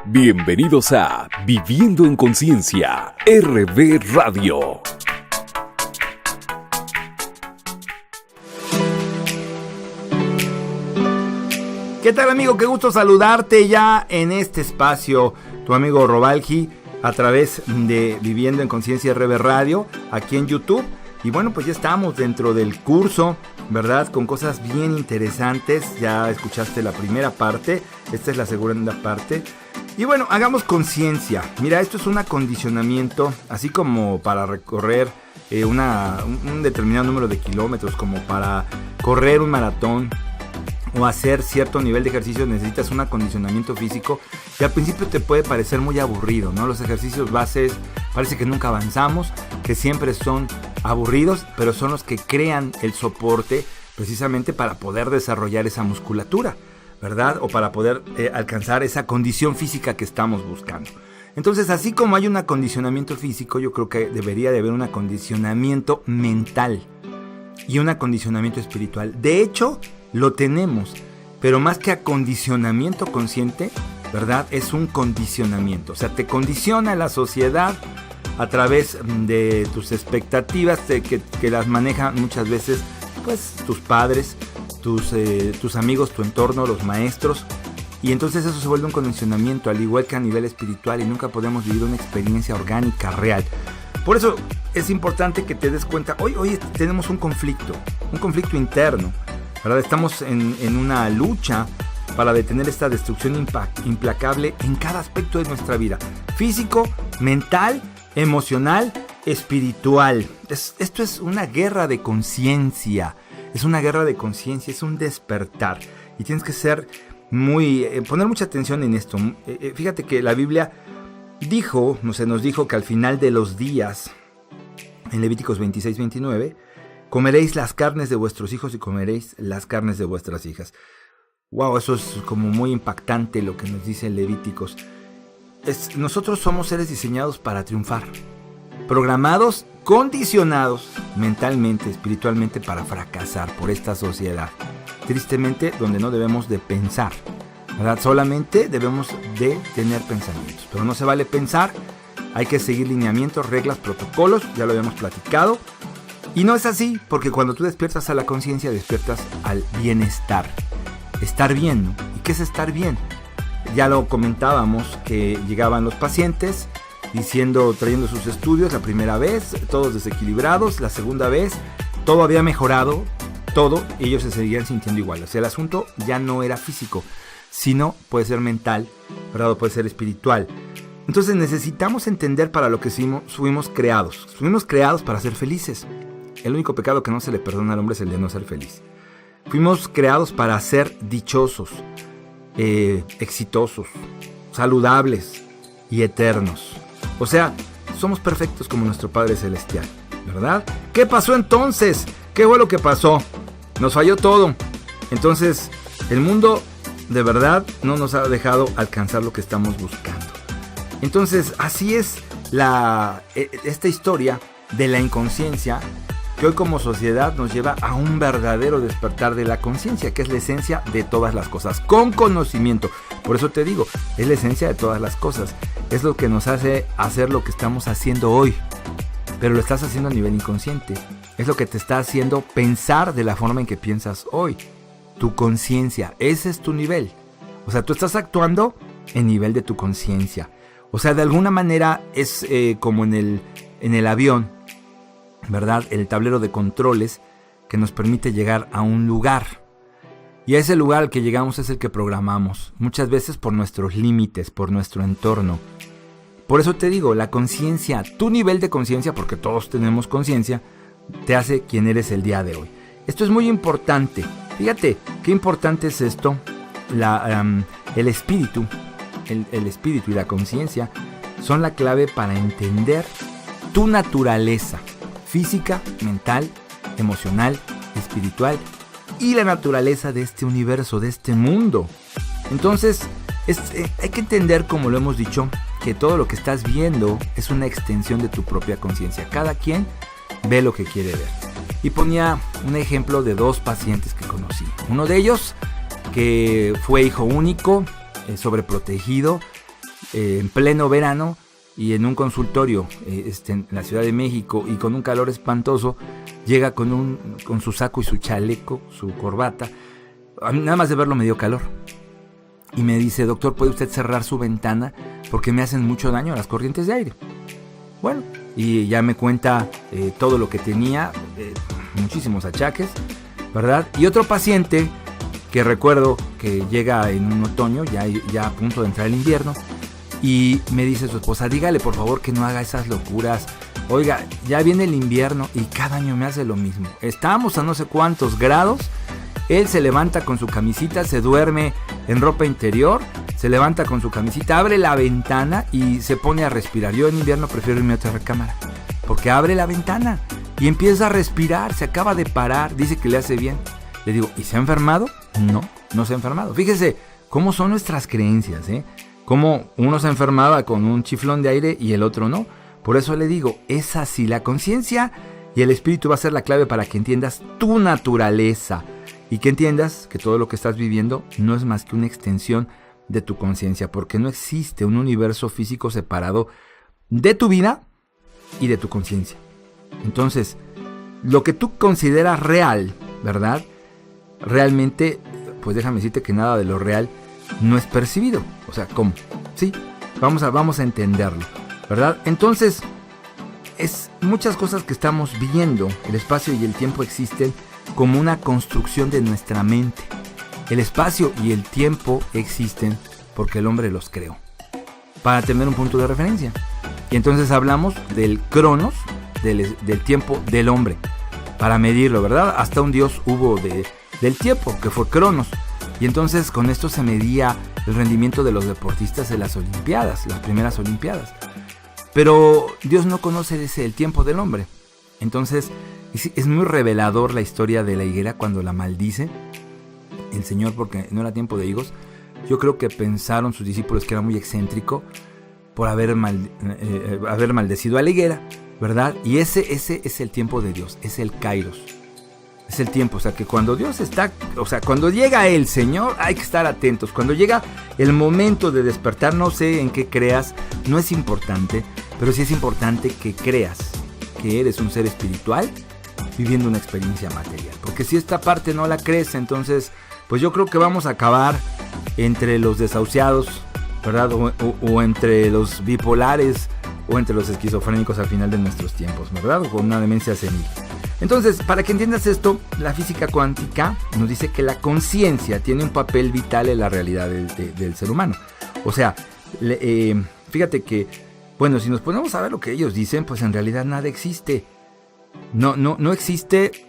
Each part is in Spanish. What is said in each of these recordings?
Bienvenidos a Viviendo en Conciencia, RB Radio. ¿Qué tal, amigo? Qué gusto saludarte ya en este espacio, tu amigo Robalji, a través de Viviendo en Conciencia RB Radio, aquí en YouTube. Y bueno, pues ya estamos dentro del curso, ¿verdad? Con cosas bien interesantes. Ya escuchaste la primera parte, esta es la segunda parte. Y bueno, hagamos conciencia. Mira, esto es un acondicionamiento, así como para recorrer un determinado número de kilómetros, como para correr un maratón o hacer cierto nivel de ejercicio, necesitas un acondicionamiento físico. Y al principio te puede parecer muy aburrido, ¿no? Los ejercicios bases parece que nunca avanzamos, que siempre son aburridos, pero son los que crean el soporte precisamente para poder desarrollar esa musculatura, ¿verdad? O para poder alcanzar esa condición física que estamos buscando. Entonces, así como hay un acondicionamiento físico, yo creo que debería de haber un acondicionamiento mental y un acondicionamiento espiritual. De hecho, lo tenemos, pero más que acondicionamiento consciente, ¿verdad? Es un condicionamiento. O sea, te condiciona la sociedad a través de tus expectativas, que las manejan muchas veces pues tus padres, tus amigos, tu entorno, los maestros. Y entonces eso se vuelve un condicionamiento, al igual que a nivel espiritual, y nunca podemos vivir una experiencia orgánica real. Por eso es importante que te des cuenta, hoy tenemos un conflicto interno, ¿verdad? Estamos en una lucha para detener esta destrucción implacable en cada aspecto de nuestra vida: físico, mental, emocional, espiritual. Esto es una guerra de conciencia. Es una guerra de conciencia, es un despertar. Y tienes que ser poner mucha atención en esto. Fíjate que la Biblia nos dijo que al final de los días, en Levíticos 26-29, comeréis las carnes de vuestros hijos y comeréis las carnes de vuestras hijas. Wow, eso es como muy impactante lo que nos dice Levíticos. Nosotros somos seres diseñados para triunfar, programados, condicionados mentalmente, espiritualmente, para fracasar por esta sociedad. Tristemente, donde no debemos de pensar, ¿verdad? Solamente debemos de tener pensamientos, pero no se vale pensar. Hay que seguir lineamientos, reglas, protocolos, ya lo habíamos platicado. Y no es así, porque cuando tú despiertas a la conciencia, despiertas al bienestar. Estar bien, ¿no? ¿Y qué es estar bien? Ya lo comentábamos, que llegaban los pacientes trayendo sus estudios la primera vez, todos desequilibrados. La segunda vez, todo había mejorado, ellos se seguían sintiendo igual. O sea, el asunto ya no era físico, sino puede ser mental, ¿verdad? O puede ser espiritual. Entonces necesitamos entender para lo que fuimos creados. Fuimos creados para ser felices. El único pecado que no se le perdona al hombre es el de no ser feliz. Fuimos creados para ser dichosos, exitosos, saludables y eternos. O sea, somos perfectos como nuestro Padre Celestial, ¿verdad? ¿Qué pasó entonces? ¿Qué fue lo que pasó? Nos falló todo. Entonces, el mundo de verdad no nos ha dejado alcanzar lo que estamos buscando. Entonces, así es esta historia de la inconsciencia, que hoy como sociedad nos lleva a un verdadero despertar de la conciencia, que es la esencia de todas las cosas, con conocimiento. Por eso te digo, es la esencia de todas las cosas. Es lo que nos hace hacer lo que estamos haciendo hoy, pero lo estás haciendo a nivel inconsciente. Es lo que te está haciendo pensar de la forma en que piensas hoy. Tu conciencia, ese es tu nivel. O sea, tú estás actuando en nivel de tu conciencia. O sea, de alguna manera es como en el avión, ¿verdad? El tablero de controles que nos permite llegar a un lugar. Y a ese lugar al que llegamos es el que programamos, muchas veces por nuestros límites, por nuestro entorno. Por eso te digo, la conciencia, tu nivel de conciencia, porque todos tenemos conciencia, te hace quien eres el día de hoy. Esto es muy importante. Fíjate, qué importante es esto. El espíritu y la conciencia son la clave para entender tu naturaleza física, mental, emocional, espiritual y la naturaleza de este universo, de este mundo. Entonces, hay que entender, como lo hemos dicho, que todo lo que estás viendo es una extensión de tu propia conciencia. Cada quien ve lo que quiere ver. Y ponía un ejemplo de 2 pacientes que conocí. Uno de ellos, que fue hijo único, sobreprotegido, en pleno verano y en un consultorio en la Ciudad de México y con un calor espantoso, llega con su saco y su chaleco, su corbata. A mí, nada más de verlo me dio calor. Y me dice: doctor, ¿puede usted cerrar su ventana? Porque me hacen mucho daño las corrientes de aire. Bueno, y ya me cuenta todo lo que tenía, muchísimos achaques, ¿verdad? Y otro paciente que recuerdo que llega en un otoño, ya a punto de entrar el invierno, y me dice su esposa: dígale por favor que no haga esas locuras. Oiga, ya viene el invierno y cada año me hace lo mismo. Estábamos a no sé cuántos grados. Él se levanta con su camisita, se duerme en ropa interior, se levanta con su camisita, abre la ventana y se pone a respirar. Yo en invierno prefiero irme a otra recámara, porque abre la ventana y empieza a respirar, se acaba de parar, dice que le hace bien. Le digo: ¿y se ha enfermado? No se ha enfermado. Fíjese cómo son nuestras creencias, Cómo uno se enfermaba con un chiflón de aire y el otro no. Por eso le digo, es así. La conciencia y el espíritu va a ser la clave para que entiendas tu naturaleza y que entiendas que todo lo que estás viviendo no es más que una extensión de tu conciencia, porque no existe un universo físico separado de tu vida y de tu conciencia. Entonces, lo que tú consideras real, ¿verdad? Realmente, pues déjame decirte que nada de lo real no es percibido. O sea, ¿cómo? Sí, vamos a entenderlo, ¿verdad? Entonces, es muchas cosas que estamos viendo. El espacio y el tiempo existen como una construcción de nuestra mente. El espacio y el tiempo existen porque el hombre los creó, para tener un punto de referencia. Y entonces hablamos del cronos, del tiempo del hombre, para medirlo, ¿verdad? Hasta un dios hubo del tiempo, que fue Cronos. Y entonces con esto se medía el rendimiento de los deportistas en las Olimpiadas, las primeras Olimpiadas. Pero Dios no conoce el tiempo del hombre. Entonces es muy revelador la historia de la higuera cuando la maldice el Señor porque no era tiempo de higos. Yo creo que pensaron sus discípulos que era muy excéntrico por haber maldecido a la higuera, ¿verdad? Y ese es el tiempo de Dios, es el Kairos. Es el tiempo, o sea que cuando Dios está, o sea, cuando llega el Señor hay que estar atentos. Cuando llega el momento de despertar, no sé en qué creas, no es importante, pero sí es importante que creas que eres un ser espiritual viviendo una experiencia material. Porque si esta parte no la crees, entonces, pues yo creo que vamos a acabar entre los desahuciados, ¿verdad? O entre los bipolares o entre los esquizofrénicos al final de nuestros tiempos, ¿verdad? O con una demencia senil. Entonces, para que entiendas esto, la física cuántica nos dice que la conciencia tiene un papel vital en la realidad del ser humano. O sea, fíjate que, bueno, si nos ponemos a ver lo que ellos dicen, pues en realidad nada existe. No existe,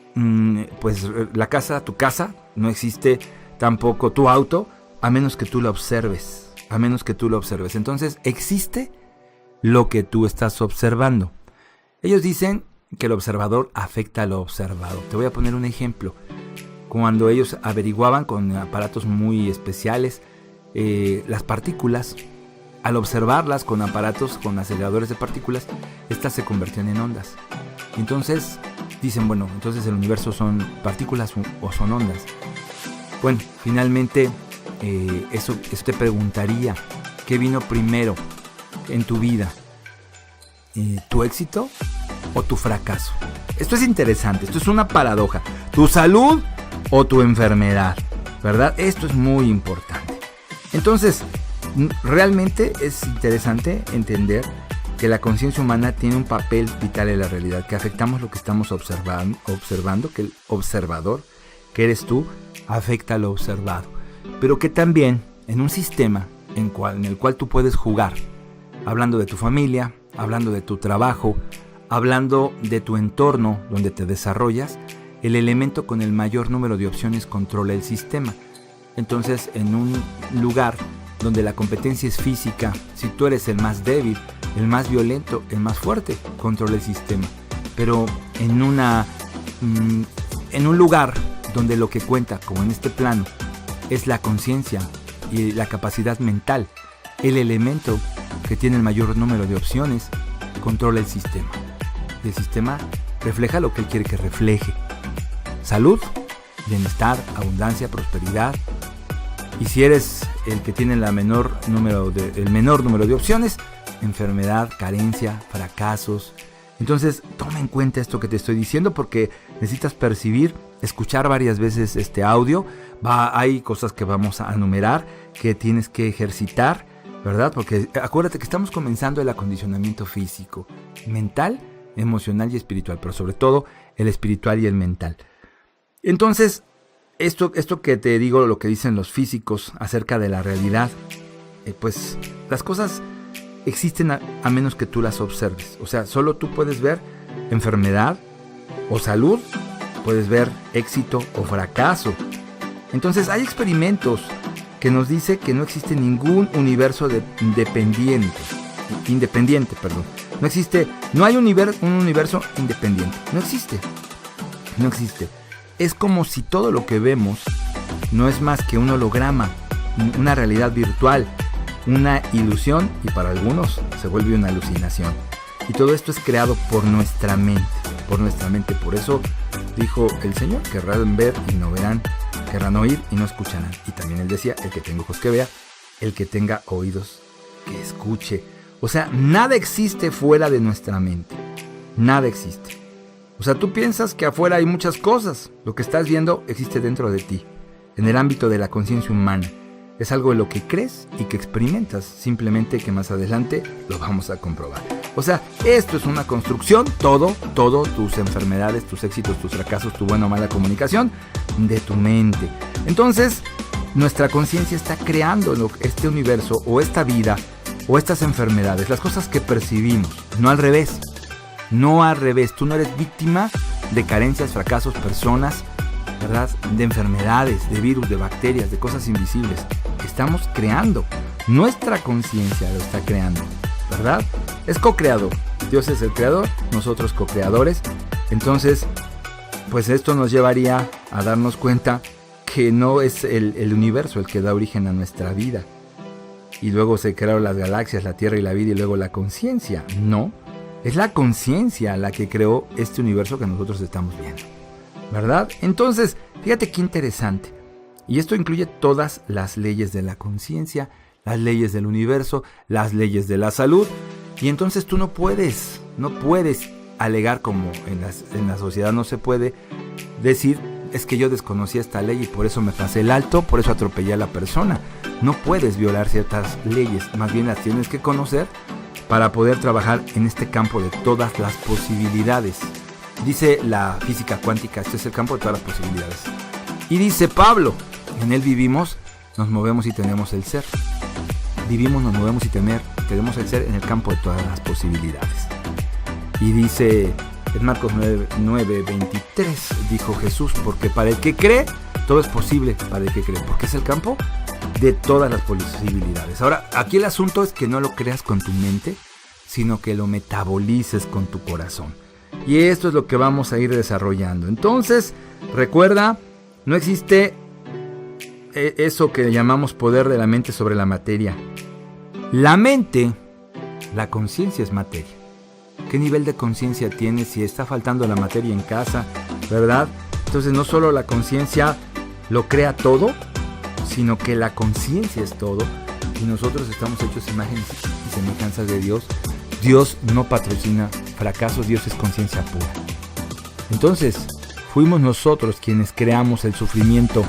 pues la casa, tu casa, no existe tampoco tu auto, a menos que tú lo observes. Entonces, existe lo que tú estás observando. Ellos dicen que el observador afecta a lo observado. Te voy a poner un ejemplo. Cuando ellos averiguaban con aparatos muy especiales las partículas, al observarlas con aparatos, con aceleradores de partículas, estas se convertían en ondas. Entonces dicen, bueno, entonces el universo son partículas o son ondas. Bueno, finalmente eso te preguntaría, ¿qué vino primero en tu vida? ¿Tu éxito o tu fracaso? Esto es interesante, esto es una paradoja. ¿Tu salud o tu enfermedad? ¿Verdad? Esto es muy importante. Entonces, realmente es interesante entender que la conciencia humana tiene un papel vital en la realidad, que afectamos lo que estamos observando, que el observador, que eres tú, afecta a lo observado. Pero que también en un sistema en el cual tú puedes jugar, hablando de tu familia, hablando de tu trabajo, hablando de tu entorno donde te desarrollas, el elemento con el mayor número de opciones controla el sistema. Entonces, en un lugar donde la competencia es física, si tú eres el más débil, el más violento, el más fuerte, controla el sistema. Pero en un lugar donde lo que cuenta, como en este plano, es la conciencia y la capacidad mental, el elemento que tiene el mayor número de opciones, controla el sistema. El sistema refleja lo que él quiere que refleje. Salud, bienestar, abundancia, prosperidad, Y si eres el que tiene el menor número de opciones, enfermedad, carencia, fracasos. Entonces, toma en cuenta esto que te estoy diciendo porque necesitas percibir, escuchar varias veces este audio. Hay cosas que vamos a enumerar que tienes que ejercitar, ¿verdad? Porque acuérdate que estamos comenzando el acondicionamiento físico, mental, emocional y espiritual, pero sobre todo el espiritual y el mental. Entonces, esto que te digo, lo que dicen los físicos acerca de la realidad, pues las cosas existen a menos que tú las observes. O sea, solo tú puedes ver enfermedad o salud, puedes ver éxito o fracaso. Entonces hay experimentos que nos dice que no existe ningún universo independiente. No hay un universo independiente. No existe. Es como si todo lo que vemos no es más que un holograma, una realidad virtual, una ilusión y para algunos se vuelve una alucinación. Y todo esto es creado por nuestra mente. Por eso dijo el Señor, querrán ver y no verán, querrán oír y no escucharán. Y también Él decía, el que tenga ojos que vea, el que tenga oídos que escuche. O sea, nada existe fuera de nuestra mente. Nada existe. O sea, tú piensas que afuera hay muchas cosas. Lo que estás viendo existe dentro de ti, en el ámbito de la conciencia humana. Es algo en lo que crees y que experimentas, simplemente que más adelante lo vamos a comprobar. O sea, esto es una construcción, todo, tus enfermedades, tus éxitos, tus fracasos, tu buena o mala comunicación, de tu mente. Entonces, nuestra conciencia está creando este universo o esta vida o estas enfermedades, las cosas que percibimos, no al revés. Tú no eres víctima de carencias, fracasos, personas, ¿verdad? De enfermedades, de virus, de bacterias, de cosas invisibles. Estamos creando. Nuestra conciencia lo está creando, ¿verdad? Es co-creador. Dios es el creador, nosotros co-creadores. Entonces, pues esto nos llevaría a darnos cuenta que no es el universo el que da origen a nuestra vida. Y luego se crearon las galaxias, la Tierra y la vida y luego la conciencia. No, es la conciencia la que creó este universo que nosotros estamos viendo, ¿verdad? Entonces, fíjate qué interesante. Y esto incluye todas las leyes de la conciencia, las leyes del universo, las leyes de la salud. Y entonces tú no puedes alegar como en la sociedad no se puede decir, es que yo desconocía esta ley y por eso me pasé el alto, por eso atropellé a la persona. No puedes violar ciertas leyes, más bien las tienes que conocer para poder trabajar en este campo de todas las posibilidades. Dice la física cuántica, este es el campo de todas las posibilidades. Y dice Pablo, en él vivimos, nos movemos y tenemos el ser. Vivimos, nos movemos y tenemos el ser en el campo de todas las posibilidades. Y dice en Marcos 9:23, dijo Jesús, porque para el que cree, todo es posible para el que cree, porque es el campo de todas las posibilidades. Ahora, aquí el asunto es que no lo creas con tu mente, sino que lo metabolices con tu corazón. Y esto es lo que vamos a ir desarrollando. Entonces, recuerda, no existe eso que llamamos poder de la mente sobre la materia. La mente, la conciencia es materia. ¿Qué nivel de conciencia tienes? Si está faltando la materia en casa, ¿verdad? Entonces no solo la conciencia lo crea todo, sino que la conciencia es todo. Y nosotros estamos hechos imágenes y semejanzas de Dios. Dios no patrocina fracasos, Dios es conciencia pura. Entonces, fuimos nosotros quienes creamos el sufrimiento,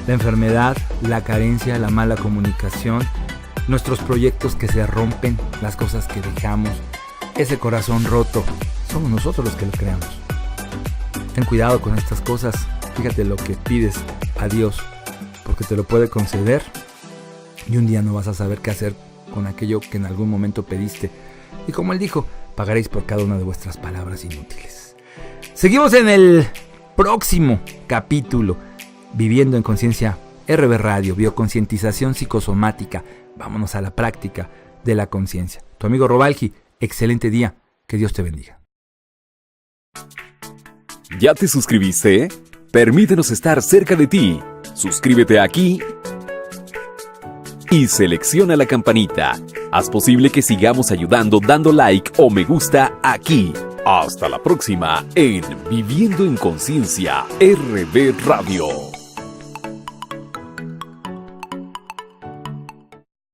la enfermedad, la carencia, la mala comunicación, nuestros proyectos que se rompen, las cosas que dejamos, ese corazón roto. Somos nosotros los que lo creamos. Ten cuidado con estas cosas. Fíjate lo que pides a Dios, porque te lo puede conceder y un día no vas a saber qué hacer con aquello que en algún momento pediste. Y como Él dijo, pagaréis por cada una de vuestras palabras inútiles. Seguimos en el próximo capítulo, Viviendo en Conciencia RB Radio, Bioconcientización Psicosomática. Vámonos a la práctica de la conciencia. Tu amigo Robalji, excelente día, que Dios te bendiga. ¿Ya te suscribiste? Permítenos estar cerca de ti. Suscríbete aquí y selecciona la campanita. Haz posible que sigamos ayudando dando like o me gusta aquí. Hasta la próxima en Viviendo en Conciencia RB Radio.